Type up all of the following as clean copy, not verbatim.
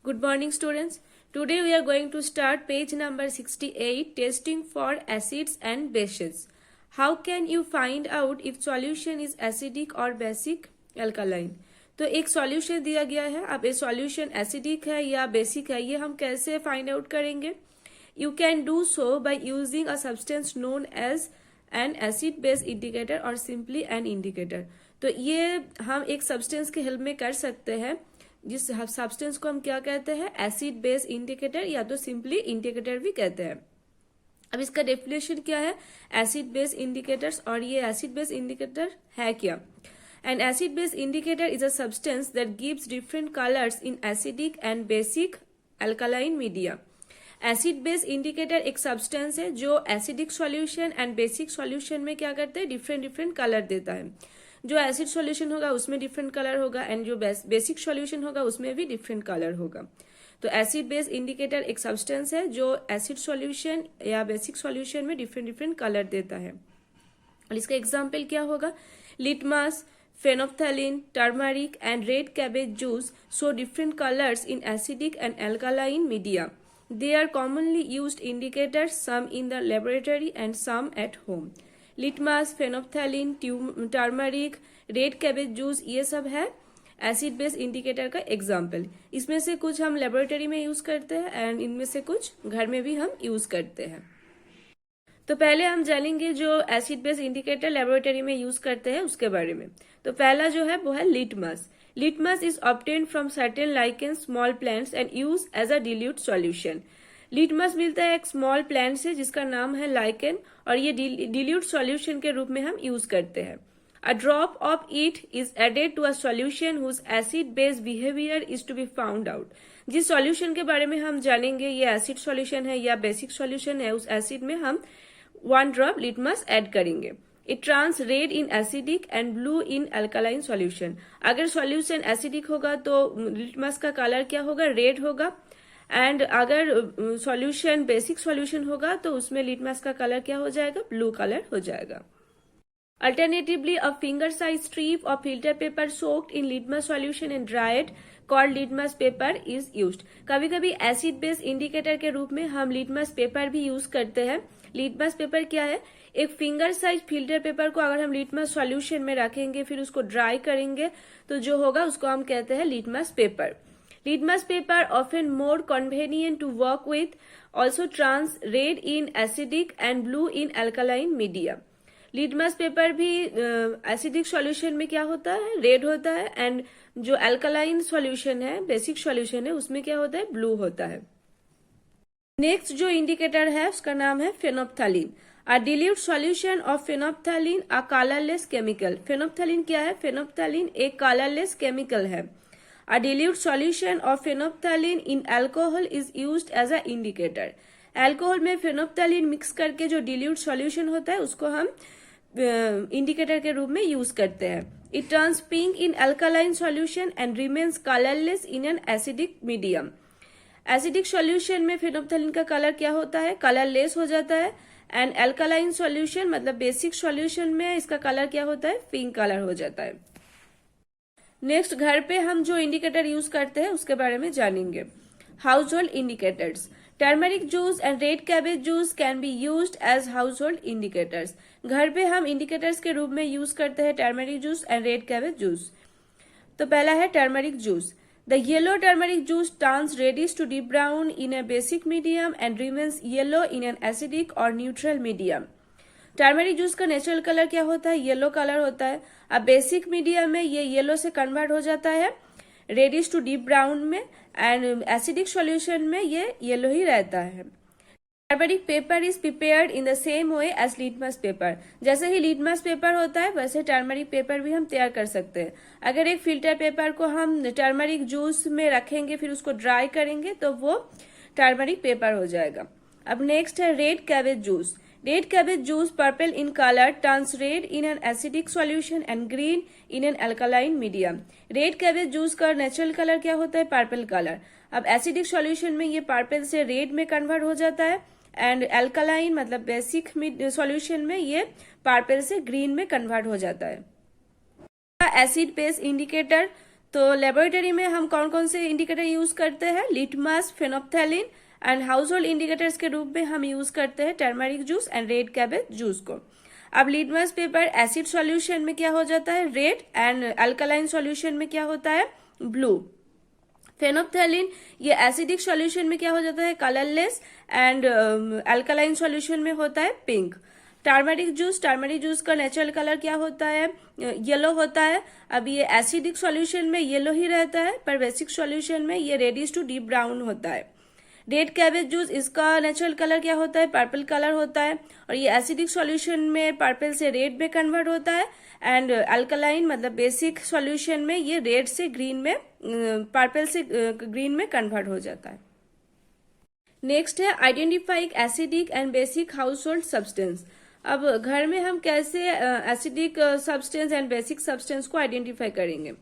Good morning, students. Today we are going to start page number 68, testing for acids and bases. How can you find out if solution is acidic or basic alkaline? तो एक solution दिया गया है, अब ये solution acidic है या basic है, ये हम कैसे फाइंड आउट करेंगे? You can do so by using a substance known as an acid base indicator और सिंपली एन इंडिकेटर. तो ये हम एक सब्सटेंस के हेल्प में कर सकते हैं, जिस सब्सटेंस को हम क्या कहते हैं, एसिड बेस इंडिकेटर या तो सिंपली इंडिकेटर भी कहते हैं. अब इसका डेफिनेशन क्या है, एसिड बेस इंडिकेटर्स, और ये एसिड बेस इंडिकेटर है क्या? An acid base indicator is a substance that gives different colors in acidic and basic alkaline media. Acid base indicator एक सब्सटेंस है जो acidic solution and basic solution में क्या करते हैं, डिफरेंट कलर देता है. जो एसिड सॉल्यूशन होगा उसमें डिफरेंट कलर होगा एंड जो बेसिक सॉल्यूशन होगा उसमें भी डिफरेंट कलर होगा. तो एसिड बेस इंडिकेटर एक सब्सटेंस है जो एसिड सॉल्यूशन या बेसिक सॉल्यूशन में डिफरेंट कलर देता है. और इसका एग्जाम्पल क्या होगा, litmus, phenolphthalein, turmeric and red cabbage juice show different colors in acidic and alkaline media. They are commonly used indicators, some in the laboratory and some at home. Litmus, phenolphthalein, turmeric, red cabbage juice ये सब है acid base indicator का example. इसमें से कुछ हम laboratory में use करते हैं एंड इनमें से कुछ घर में भी हम यूज करते हैं. तो पहले हम जानेंगे जो एसिड बेस इंडिकेटर लेबोरेटरी में यूज करते हैं उसके बारे में. तो पहला जो है वो है litmus. Litmus is obtained from certain lichen small plants and use as a dilute solution. Litmus मिलता है एक स्मॉल प्लांट से जिसका नाम है लाइकेन, और ये डिल्यूट सॉल्यूशन के रूप में हम यूज करते हैं. A drop of it is added to a solution whose acid base behaviour is to be found out. जिस सॉल्यूशन के बारे में हम जानेंगे ये एसिड सॉल्यूशन है या बेसिक सॉल्यूशन है, उस एसिड में हम 1 ड्रॉप लिटमस ऐड करेंगे. It turns red in acidic and blue in alkaline solution. अगर सॉल्यूशन एसिडिक होगा तो लिटमस का कलर क्या होगा, रेड होगा. एंड अगर सॉल्यूशन बेसिक सॉल्यूशन होगा तो उसमें लिटमस का कलर क्या हो जाएगा, ब्लू कलर हो जाएगा. Alternatively, a finger-sized strip of filter paper soaked in litmus solution and dried, called litmus paper, is used. कभी कभी एसिड बेस इंडिकेटर के रूप में हम लिटमस पेपर भी यूज करते हैं. लिटमस पेपर क्या है, एक फिंगर साइज फिल्टर पेपर को अगर हम लिटमस सॉल्यूशन में रखेंगे फिर उसको ड्राई करेंगे तो जो होगा उसको हम कहते हैं litmus paper. Litmus paper often more convenient to work with, also turns red in acidic and blue in alkaline media. Litmus paper भी एसिडिक सॉल्यूशन में क्या होता है, रेड होता है, एंड जो अल्कालाइन सॉल्यूशन है, बेसिक सॉल्यूशन है, उसमें क्या होता है, ब्लू होता है. नेक्स्ट जो इंडिकेटर है उसका नाम है phenolphthalein. A dilute solution of phenolphthalein a colourless chemical. Phenolphthalein क्या है, फेनोप्थलीन एक कलरलेस केमिकल है. A dilute solution of phenolphthalein in alcohol is used as a indicator. Alcohol में फेनोप्थलीन मिक्स करके जो डिल्यूट सॉल्यूशन होता है उसको हम इंडिकेटर के रूप में यूज करते हैं. It turns pink in alkaline solution and remains colourless in an acidic medium. Acidic solution में फेनोप्थलीन का कलर क्या होता है, कलरलेस हो जाता है, एंड अल्कालाइन सॉल्यूशन मतलब बेसिक सॉल्यूशन में इसका कलर क्या होता है, पिंक कलर हो जाता है. नेक्स्ट घर पे हम जो इंडिकेटर यूज करते हैं उसके बारे में जानेंगे. Household indicators. Turmeric juice and red cabbage juice can be used as household indicators. घर पे हम इंडिकेटर्स के रूप में यूज करते हैं turmeric juice and red cabbage juice. तो पहला है turmeric juice. The yellow turmeric juice turns reddish to deep brown in a basic medium and remains yellow in an acidic or neutral medium. Turmeric juice का natural colour क्या होता है, yellow colour होता है. अब बेसिक मीडियम में ये yellow से कन्वर्ट हो जाता है रेडिश टू डीप ब्राउन में, एंड एसिडिक सॉल्यूशन में ये येलो ही रहता है. Turmeric paper is prepared in the same way as litmus paper. जैसे ही लिटमस पेपर होता है वैसे टर्मरिक पेपर भी हम तैयार कर सकते हैं. अगर एक फिल्टर पेपर को हम टर्मरिक जूस में रखेंगे फिर उसको ड्राई करेंगे तो वो टर्मरिक पेपर हो जाएगा. अब नेक्स्ट है red cabbage juice. Red cabbage juice purple in colour turns red in an acidic solution and green in an alkaline medium. Red cabbage juice का नेचुरल कलर क्या होता है, पर्पल कलर. अब acidic solution में ये purple से red में convert हो जाता है एंड अल्कालाइन मतलब बेसिक सॉल्यूशन में ये पर्पल से ग्रीन में कन्वर्ट हो जाता है. एसिड बेस इंडिकेटर तो लेबोरेटरी में हम कौन कौन से इंडिकेटर यूज करते हैं, litmus, phenolphthalein, and household indicators के रूप में हम यूज करते हैं turmeric juice and red cabbage juice को। अब लिटमस पेपर एसिड सॉल्यूशन में क्या हो जाता है, रेड, एंड अल्कलाइन सॉल्यूशन में क्या होता है, ब्लू। फेनोप्थेलिन ये एसिडिक सॉल्यूशन में क्या हो जाता है, कलरलेस, एंड अल्कलाइन सॉल्यूशन में होता है पिंक। टर्मरिक जूस का नेचुरल कलर क्या होता है, येलो होता है। अब ये एसिडिक सॉल्यूशन में येलो ही रहता है, पर बेसिक सॉल्यूशन में ये रेडिश टू डीप ब्राउन होता है। रेड कैबेज जूस, इसका नेचुरल कलर क्या होता है, पर्पल कलर होता है, और ये एसिडिक सॉल्यूशन में पर्पल से रेड में कन्वर्ट होता है, एंड अल्कलाइन मतलब बेसिक सॉल्यूशन में ये रेड से ग्रीन में, पर्पल से ग्रीन में कन्वर्ट हो जाता है। नेक्स्ट है identifying acidic and basic household substance. अब घर में हम कैसे acidic substance and basic substance को आइडेंटिफाई करेंगे।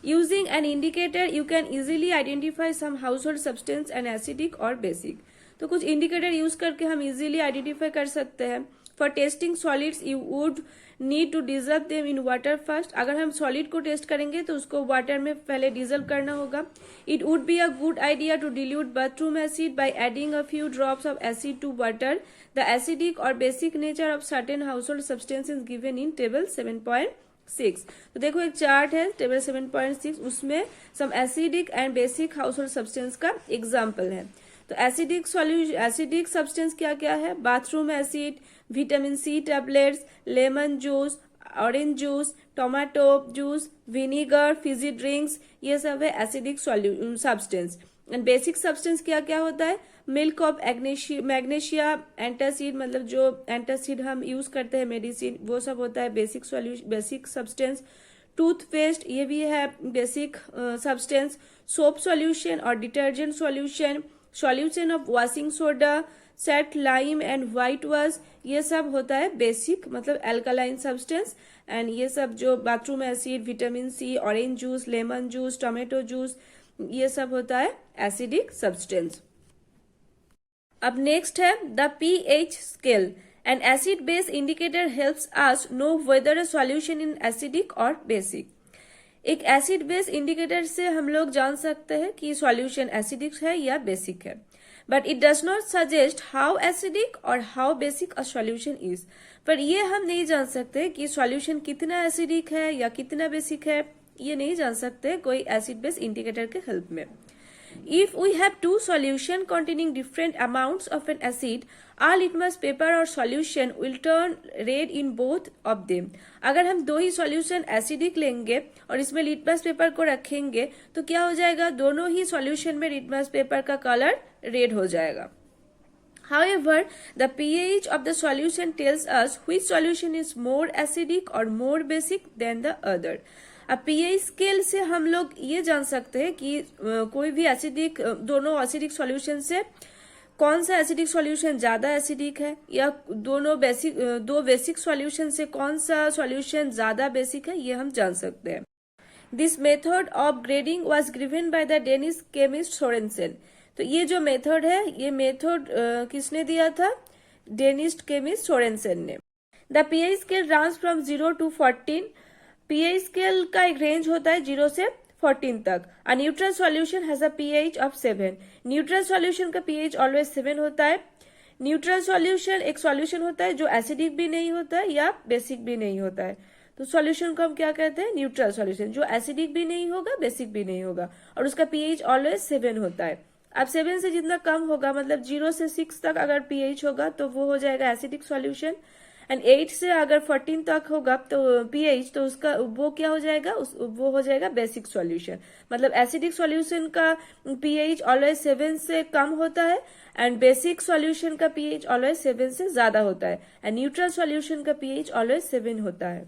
Using an indicator you can easily identify some household substance and acidic और बेसिक। तो कुछ इंडिकेटर यूज करके हम इजीली आइडेंटिफाई कर सकते हैं। For testing solids you would need to dissolve them in water first. अगर हम सॉलिड को टेस्ट करेंगे तो उसको वाटर में पहले डिजर्व करना होगा। It would be a good idea to dilute bathroom acid by adding a few drops of acid to water. The acidic और basic nature of certain household substances given in table 7.6। तो देखो एक chart है table 7.6, उसमें some acidic and basic household substance का example है। तो acidic substance क्या क्या है, bathroom acid, vitamin C tablets, lemon juice, orange juice, tomato juice, vinegar, Fiji drinks, ये सब है acidic substance. And basic substance क्या क्या होता है, मिल्क ऑफ मैग्नीशिया, एंटासिड, मतलब जो एंटासिड हम यूज करते हैं मेडिसिन, वो सब होता है बेसिक सब्सटेंस। टूथपेस्ट ये भी है बेसिक सब्सटेंस। सोप सॉल्यूशन और detergent solution of washing soda, set, lime and white wash, ये सब होता है बेसिक मतलब एल्कालाइन सब्सटेंस। एंड ये सब जो bathroom acid, vitamin C, orange juice, lemon juice, tomato juice, ये सब होता है एसिडिक सब्सटेंस। अब नेक्स्ट है the pH scale. An acid base indicator helps us know whether a solution in acidic और बेसिक। एक एसिड बेस इंडिकेटर से हम लोग जान सकते हैं कि सॉल्यूशन एसिडिक है या बेसिक है, but it does not suggest how acidic और how basic a solution is. पर ये हम नहीं जान सकते कि सॉल्यूशन कितना एसिडिक है या कितना बेसिक है, ये नहीं जान सकते कोई एसिड बेस इंडिकेटर के हेल्प में। If we have two solution containing different amounts of an acid, our litmus paper or solution will turn red in both of them. अगर हम दो ही सॉल्यूशन एसिडिक लेंगे और इसमें लिटमस पेपर को रखेंगे तो क्या हो जाएगा, दोनों ही सॉल्यूशन में लिटमस पेपर का कलर रेड हो जाएगा। However, the pH of the solution tells us which solution is more acidic or more basic than the other. अब pH स्केल से हम लोग ये जान सकते हैं कि कोई भी एसिडिक, दोनों एसिडिक सॉल्यूशन से कौन सा एसिडिक सॉल्यूशन ज्यादा एसिडिक है, या दो बेसिक सॉल्यूशन से कौन सा सॉल्यूशन ज्यादा बेसिक है, ये हम जान सकते हैं। This method of grading was given by the Danish chemist Sorensen. तो ये जो मेथड है, ये मेथड किसने दिया था, डेनिश केमिस्ट सोरेनसेन ने। The pH scale runs from 0 to 14। pH scale का एक रेंज होता है 0 से 14 तक। A neutral solution has a pH of 7। Neutral solution का pH ऑलवेज 7 होता है। न्यूट्रल सॉल्यूशन एक सॉल्यूशन होता है जो एसिडिक भी नहीं होता है या बेसिक भी नहीं होता है। तो सॉल्यूशन को हम क्या कहते हैं, न्यूट्रल सॉल्यूशन, जो एसिडिक भी नहीं होगा बेसिक भी नहीं होगा, और उसका pH ऑलवेज 7 होता है। अब 7 से जितना कम होगा, मतलब 0 से 6 तक अगर pH होगा तो वो हो जाएगा एसिडिक सॉल्यूशन। एंड 8 से अगर 14 तक होगा तो pH, तो उसका वो क्या हो जाएगा, वो हो जाएगा बेसिक सॉल्यूशन। मतलब एसिडिक सॉल्यूशन का pH ऑलवेज 7 से कम होता है, एंड बेसिक सॉल्यूशन का pH ऑलवेज 7 से ज्यादा होता है, एंड न्यूट्रल सॉल्यूशन का pH ऑलवेज 7 होता है।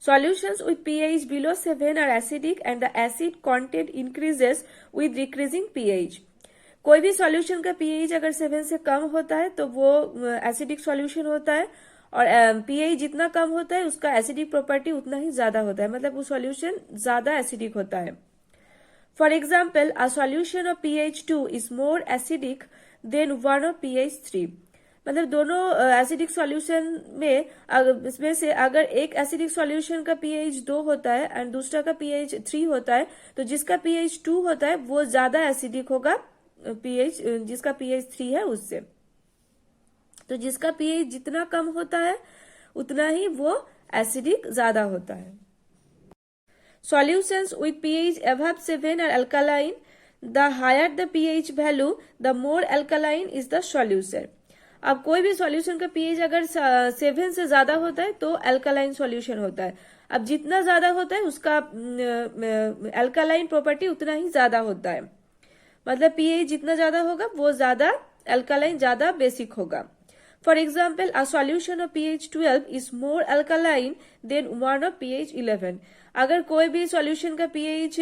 Solutions with pH below 7 are acidic and the acid content increases with decreasing pH. कोई भी सॉल्यूशन का pH अगर 7 से कम होता है तो वो एसिडिक सॉल्यूशन होता है, और pH जितना कम होता है उसका एसिडिक प्रॉपर्टी उतना ही ज्यादा होता है, मतलब वो सॉल्यूशन ज्यादा एसिडिक होता है। For example, a solution of pH 2 is more acidic then one of pH 3। मतलब दोनों एसिडिक सॉल्यूशन में इसमें से अगर एक एसिडिक सॉल्यूशन का पीएच 2 होता है एंड दूसरा का पीएच 3 होता है, तो जिसका पीएच 2 होता है वो ज्यादा एसिडिक होगा पीएच जिसका पीएच 3 है उससे। तो जिसका पीएच जितना कम होता है उतना ही वो एसिडिक ज्यादा होता है। Solutions with pH above 7 are alkaline. The higher the pH value, the more alkaline is the solution. अब कोई भी सॉल्यूशन का पीएच अगर 7 से ज्यादा होता है तो अल्कालाइन सॉल्यूशन होता है। अब जितना ज्यादा होता है उसका अल्कालाइन प्रॉपर्टी उतना ही ज्यादा होता है। मतलब पीएच जितना ज्यादा होगा वो ज्यादा अल्कालाइन, ज्यादा बेसिक होगा। For example, a solution of pH 12 is more alkaline than one of pH 11. अगर कोई भी सॉल्यूशन का pH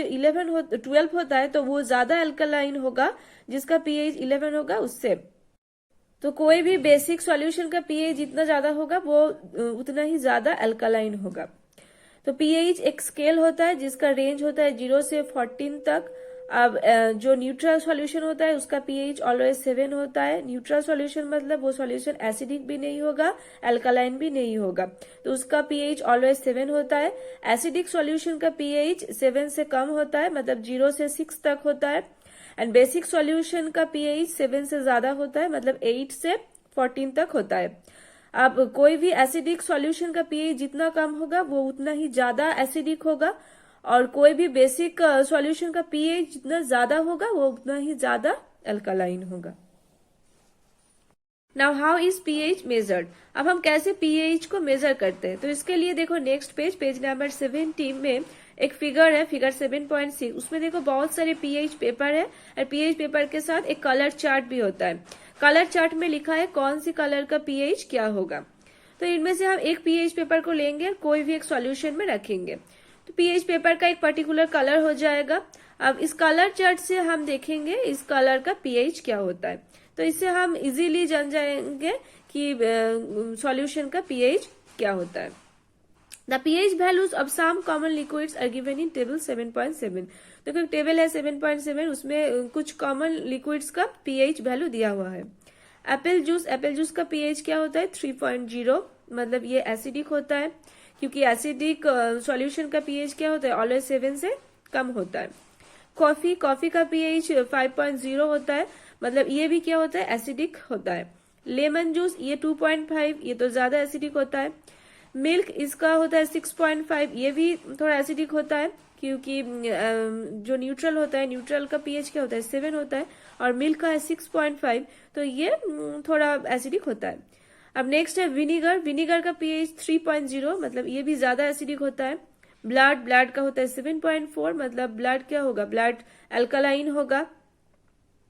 12 होता है तो वो ज्यादा अल्कालाइन होगा जिसका pH 11 होगा उससे। तो कोई भी बेसिक सॉल्यूशन का pH जितना ज्यादा होगा वो उतना ही ज्यादा अल्कालाइन होगा। तो pH एक स्केल होता है जिसका रेंज होता है 0 से 14 तक। अब जो न्यूट्रल सॉल्यूशन होता है उसका पीएच ऑलवेज 7 होता है। न्यूट्रल सॉल्यूशन मतलब वो सॉल्यूशन एसिडिक भी नहीं होगा, अल्कालाइन भी नहीं होगा, तो उसका पीएच ऑलवेज 7 होता है। एसिडिक सॉल्यूशन का पीएच 7 से कम होता है, मतलब 0 से 6 तक होता है। एंड बेसिक सॉल्यूशन का पीएच 7 से ज्यादा होता है, मतलब 8 से 14 तक होता है। अब कोई भी एसिडिक सॉल्यूशन का पीएच जितना कम होगा वो उतना ही ज्यादा एसिडिक होगा, और कोई भी बेसिक सॉल्यूशन का पीएच जितना ज्यादा होगा वो उतना ही ज्यादा अल्कालाइन होगा। Now how is pH measured? अब हम कैसे पीएच को मेजर करते हैं, तो इसके लिए देखो नेक्स्ट पेज नंबर 17 में एक फिगर है, फिगर 7.6। उसमें देखो बहुत सारे पीएच पेपर है और पीएच पेपर के साथ एक कलर चार्ट भी होता है। कलर चार्ट में लिखा है कौन सी कलर का पीएच क्या होगा। तो इनमें से हम एक पीएच पेपर को लेंगे, कोई भी एक सॉल्यूशन में रखेंगे, तो पीएच पेपर का एक पर्टिकुलर कलर हो जाएगा। अब इस कलर चार्ट से हम देखेंगे इस कलर का पीएच क्या होता है, तो इससे हम इजीली जान जाएंगे कि सॉल्यूशन का पीएच क्या होता है। The pH values of some common liquids are given in table 7.7। तो टेबल है 7.7, उसमें कुछ कॉमन लिक्विड्स का पीएच वैल्यू दिया हुआ है। एप्पल जूस का पीएच क्या होता है 3.0, मतलब ये एसिडिक होता है, क्योंकि एसिडिक सॉल्यूशन का पीएच क्या होता है ऑलवेज 7 से कम होता है। कॉफी का पीएच 5.0 होता है, मतलब ये भी क्या होता है एसिडिक होता है। लेमन जूस ये 2.5, ये तो ज्यादा एसिडिक होता है। मिल्क इसका होता है 6.5, ये भी थोड़ा एसिडिक होता है, क्योंकि जो न्यूट्रल होता है, न्यूट्रल का पीएच क्या होता है 7 होता है, और मिल्क का है 6.5, तो ये थोड़ा एसिडिक होता है। अब नेक्स्ट है विनीगर का पीएच 3.0, मतलब ये भी ज्यादा एसिडिक होता है। ब्लड का होता है 7.4, मतलब ब्लड क्या होगा, ब्लड अल्कालाइन होगा,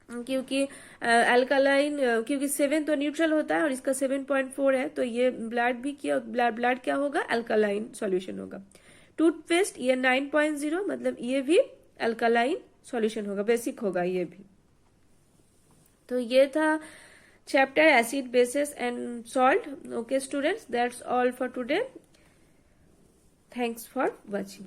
क्योंकि अल्कालाइन क्योंकि 7 तो न्यूट्रल होता है और इसका 7.4 है, तो ये ब्लड क्या होगा अल्कालाइन सॉल्यूशन होगा। टूथपेस्ट ये 9.0, मतलब ये भी अल्कालाइन सॉल्यूशन होगा, बेसिक होगा ये भी। तो ये था chapter acid, bases and salt. Okay students, that's all for today. Thanks for watching.